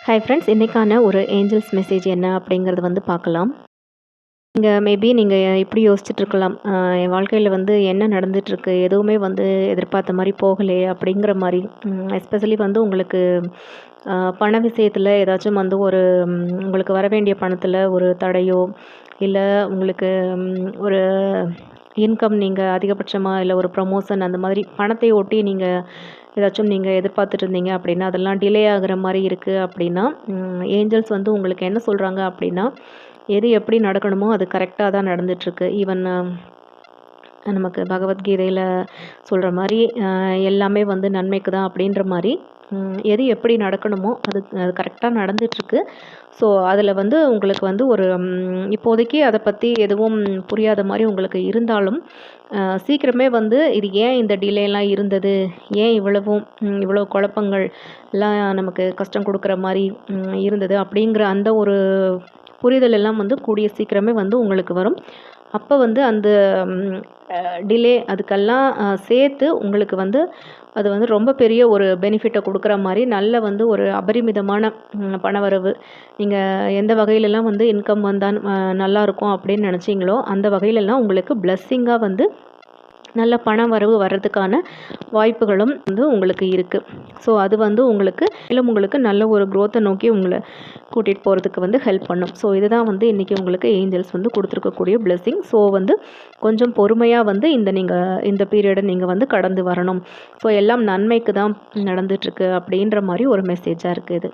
Hi friends, இன்றைக்கான ஒரு Angeles message என்ன அப்படிங்கிறது வந்து பார்க்கலாம். நீங்கள் இப்படி யோசிச்சுட்ருக்கலாம், என் வாழ்க்கையில் வந்து என்ன நடந்துகிட்ருக்கு, எதுவுமே வந்து எதிர்பார்த்த மாதிரி போகலையே அப்படிங்கிற மாதிரி. எஸ்பெஷலி வந்து உங்களுக்கு பண விஷயத்தில் ஏதாச்சும் வந்து ஒரு உங்களுக்கு வர வேண்டிய பணத்தில் ஒரு தடையோ, இல்லை உங்களுக்கு ஒரு இன்கம் நீங்கள் அதிகபட்சமாக இல்லை ஒரு ப்ரமோஷன் அந்த மாதிரி பணத்தை ஒட்டி ஏதாச்சும் நீங்கள் எதிர்பார்த்துட்டு இருந்தீங்க அப்படின்னா அதெல்லாம் டிலே ஆகுற மாதிரி இருக்குது அப்படின்னா, ஏஞ்சல்ஸ் வந்து உங்களுக்கு என்ன சொல்கிறாங்க அப்படின்னா, எது எப்படி நடக்கணுமோ அது கரெக்டாக தான் நடந்துகிட்ருக்கு. ஈவன் நமக்கு பகவத்கீதையில் சொல்கிற மாதிரி எல்லாமே வந்து நன்மைக்கு தான் அப்படின்ற மாதிரி எது எப்படி நடக்கணுமோ அது அது கரெக்டாக நடந்துகிட்ருக்கு. ஸோ அதில் வந்து உங்களுக்கு வந்து ஒரு இப்போதைக்கு அதை பற்றி எதுவும் புரியாத மாதிரி உங்களுக்கு இருந்தாலும், சீக்கிரமே வந்து இது ஏன் இந்த டிலேலாம் இருந்தது, ஏன் இவ்வளோ குழப்பங்கள் எல்லாம் நமக்கு கஷ்டம் கொடுக்குற மாதிரி இருந்தது அப்படிங்கிற அந்த ஒரு புரிதல் எல்லாம் வந்து கூடிய சீக்கிரமே வந்து உங்களுக்கு வரும். அப்போ வந்து அந்த டிலே அதுக்கெல்லாம் சேர்த்து உங்களுக்கு வந்து அது வந்து ரொம்ப பெரிய ஒரு பெனிஃபிட்டை கொடுக்குற மாதிரி நல்ல வந்து ஒரு அபரிமிதமான பணவரவு, நீங்கள் எந்த வகையிலலாம் வந்து இன்கம் வந்தால் நல்லாயிருக்கும் அப்படின்னு நினச்சிங்களோ அந்த வகையிலலாம் உங்களுக்கு பிளஸ்ஸிங்காக வந்து நல்ல பண வரவு வர்றதுக்கான வாய்ப்புகளும் வந்து உங்களுக்கு இருக்குது. ஸோ அது வந்து உங்களுக்கு நல்ல ஒரு க்ரோத்தை நோக்கி உங்களை கூட்டிகிட்டு போகிறதுக்கு வந்து ஹெல்ப் பண்ணும். ஸோ இதுதான் வந்து இன்றைக்கி உங்களுக்கு ஏஞ்சல்ஸ் வந்து கொடுத்துருக்கக்கூடிய பிளெஸ்ஸிங். ஸோ வந்து கொஞ்சம் பொறுமையாக வந்து இந்த பீரியடை நீங்கள் வந்து கடந்து வரணும். ஸோ எல்லாம் நன்மைக்கு தான் நடந்துகிட்ருக்கு அப்படின்ற மாதிரி ஒரு மெசேஜாக இருக்குது இது.